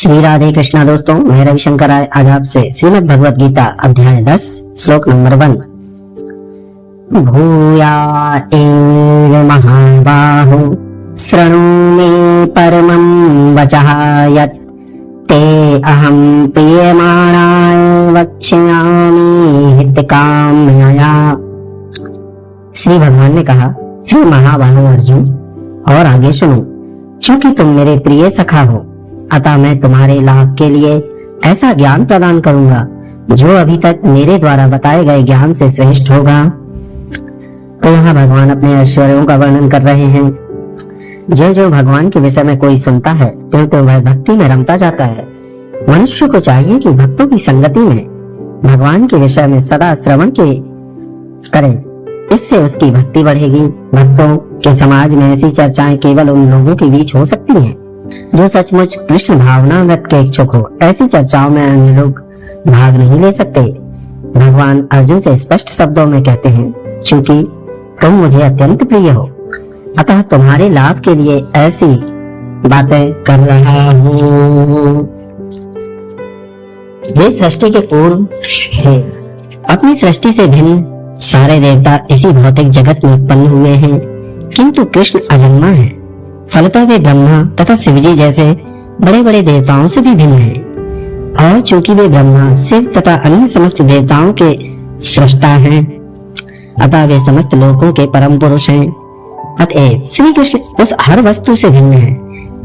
श्री राधे कृष्णा। दोस्तों, मैं रविशंकर राय आज आपसे श्रीमद् भगवत गीता अध्याय 10 श्लोक नंबर 1। भूया एव महाबाहो शृणु मे परमं वचः यत् ते अहं प्रीयमाणाय वक्ष्यामि हितकाम्यया। श्री भगवान ने कहा, हे महाबाहो अर्जुन, और आगे सुनो, क्योंकि तुम मेरे प्रिय सखा हो, अतः मैं तुम्हारे लाभ के लिए ऐसा ज्ञान प्रदान करूंगा जो अभी तक मेरे द्वारा बताए गए ज्ञान से श्रेष्ठ होगा। तो यहाँ भगवान अपने ऐश्वर्यों का वर्णन कर रहे हैं। जो जो भगवान के विषय में कोई सुनता है तो वह भक्ति में रमता जाता है। मनुष्य को चाहिए कि भक्तों की संगति में भगवान के विषय में सदा श्रवण के करे, इससे उसकी भक्ति बढ़ेगी। भक्तों के समाज में ऐसी चर्चाएं केवल उन लोगों के बीच हो सकती हैं जो सचमुच कृष्ण भावनामृत के इच्छुक हो। ऐसी चर्चाओं में अन्य लोग भाग नहीं ले सकते। भगवान अर्जुन से स्पष्ट शब्दों में कहते हैं, क्योंकि तुम मुझे अत्यंत प्रिय हो, अतः तुम्हारे लाभ के लिए ऐसी बातें कर रहा हूँ। वे सृष्टि के पूर्व थे। अपनी सृष्टि से भिन्न सारे देवता इसी भौतिक जगत में उत्पन्न हुए हैं, किंतु कृष्ण अजन्मा है। फलतः वे ब्रह्मा तथा शिवजी जैसे बड़े बड़े देवताओं से भी भिन्न हैं। और चूंकि वे ब्रह्मा, शिव तथा अन्य समस्त देवताओं के सृष्टा हैं, अतः वे समस्त लोकों के परम पुरुष हैं। अतएव श्री कृष्ण उस हर वस्तु से भिन्न है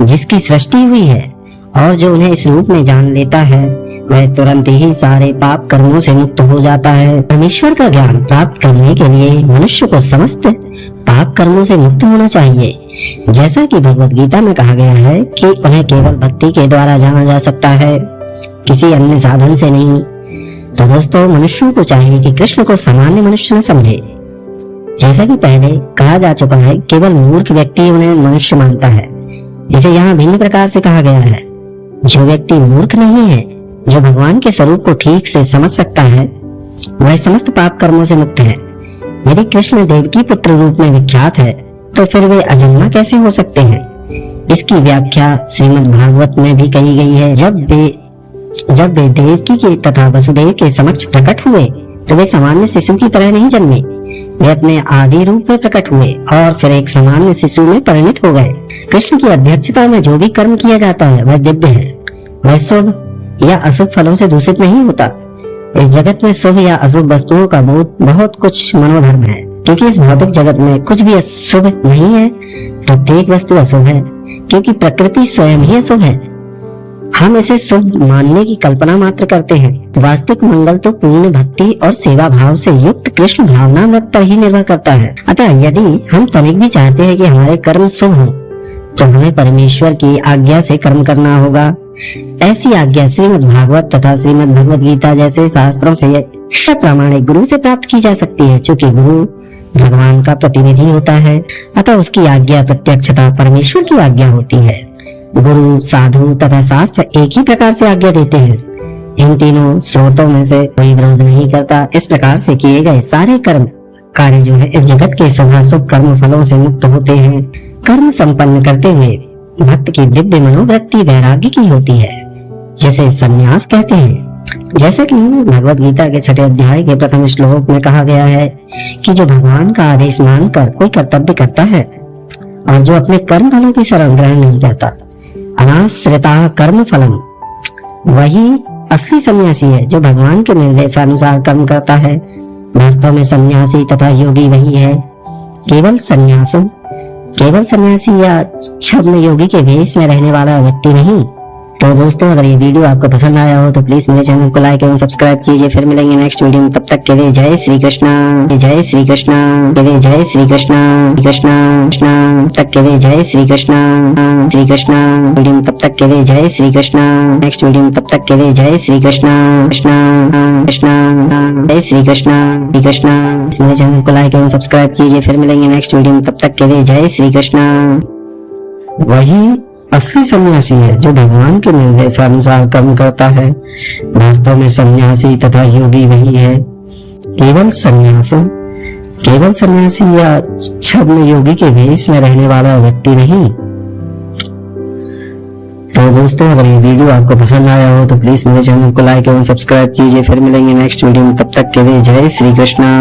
जिसकी सृष्टि हुई है, और जो उन्हें इस रूप में जान लेता है वह तुरंत ही सारे पाप कर्मों से मुक्त हो जाता है। परमेश्वर का ज्ञान प्राप्त करने के लिए मनुष्य को समस्त पाप कर्मों से मुक्त होना चाहिए। जैसा कि भगवत गीता में कहा गया है कि उन्हें केवल भक्ति के द्वारा जाना जा सकता है, किसी अन्य साधन से नहीं। तो दोस्तों, मनुष्यों को चाहिए कि कृष्ण को सामान्य मनुष्य न समझे। जैसा कि पहले कहा जा चुका है, केवल मूर्ख व्यक्ति उन्हें मनुष्य मानता है। इसे यहाँ भिन्न प्रकार से कहा गया है। जो व्यक्ति मूर्ख नहीं है, जो भगवान के स्वरूप को ठीक से समझ सकता है, वह समस्त पाप कर्मों से मुक्त है। यदि कृष्ण देवकी पुत्र रूप में विख्यात है, तो फिर वे अजन्मा कैसे हो सकते हैं? इसकी व्याख्या श्रीमद् भागवत में भी कही गई है। जब वे देवकी के तथा वसुदेव के समक्ष प्रकट हुए तो वे सामान्य शिशु की तरह नहीं जन्मे। वे अपने आदि रूप में प्रकट हुए और फिर एक सामान्य शिशु में परिणत हो गए। कृष्ण की अध्यक्षता में जो भी कर्म किया जाता है वह दिव्य है। वह शुभ या अशुभ फलों से दूषित नहीं होता। इस जगत में शुभ या अशुभ वस्तुओं का बहुत कुछ मनोधर्म है, क्योंकि इस भौतिक जगत में कुछ भी अशुभ नहीं है। प्रत्येक वस्तु अशुभ है, क्योंकि प्रकृति स्वयं ही अशुभ है। हम इसे शुभ मानने की कल्पना मात्र करते हैं। वास्तविक मंगल तो पूर्ण भक्ति और सेवा भाव से युक्त कृष्ण भावनामृत पर ही निर्भर करता है। अतः यदि हम तनिक भी चाहते हैं कि हमारे कर्म शुभ हों, तो हमें परमेश्वर की आज्ञा से कर्म करना होगा। ऐसी आज्ञा श्रीमद् भागवत तथा श्रीमद् भगवत गीता जैसे शास्त्रों से प्रामाणिक गुरु से प्राप्त की जा सकती है। चूंकि गुरु भगवान का प्रतिनिधि होता है, अतः उसकी आज्ञा प्रत्यक्षता परमेश्वर की आज्ञा होती है। गुरु, साधु तथा शास्त्र एक ही प्रकार से आज्ञा देते हैं। इन तीनों स्रोतों में से कोई विरोध नहीं करता। इस प्रकार से किए गए सारे कार्य जो है इस जगत के शुभाशुभ कर्म फलों से मुक्त होते हैं। कर्म संपन्न करते हुए भक्त की दिव्य मनोवृत्ति वैराग्य की होती है, जिसे संन्यास कहते हैं। जैसा कि भगवत गीता के 6 अध्याय के प्रथम श्लोक में कहा गया है कि जो भगवान का आदेश मानकर कोई कर्तव्य करता है और जो अपने कर्म फलों की शरण ग्रहण नहीं करता, अनाश्रिता कर्म फलम, वही असली सन्यासी है जो भगवान के निर्देशानुसार कर्म करता है। वास्तव में सन्यासी तथा योगी वही है। केवल सन्यासी या छद्म योगी के वेश में रहने वाला व्यक्ति नहीं। तो दोस्तों, अगर ये वीडियो आपको पसंद आया हो तो प्लीज मेरे चैनल को लाइक एवं सब्सक्राइब कीजिए। फिर मिलेंगे नेक्स्ट वीडियो में। तब तक के लिए जय श्री कृष्णा, जय श्री कृष्णा, जय श्री कृष्णा, कृष्णा कृष्णा। तक के लिए जय श्री कृष्णा, श्री कृष्णा। वीडियो में तब तक के लिए जय श्री कृष्णा। नेक्स्ट वीडियो में तब तक के लिए जय श्री कृष्णा, कृष्णा कृष्णा, जय श्री कृष्णा, श्री कृष्णा। मेरे चैनल को लाइक एवं सब्सक्राइब कीजिए। फिर मिलेंगे नेक्स्ट वीडियो में। तब तक के लिए जय श्री कृष्णा। वही असली सन्यासी है जो भगवान के निर्देशानुसार कर्म करता है। वास्तव में सन्यासी तथा योगी वही है। केवल सन्यासी या छद्म योगी के वेश में रहने वाला व्यक्ति नहीं। तो दोस्तों अगर ये वीडियो आपको पसंद आया हो तो प्लीज मेरे चैनल को लाइक एवं सब्सक्राइब कीजिए। फिर मिलेंगे नेक्स्ट वीडियो में, तब तक के लिए जय श्री कृष्णा।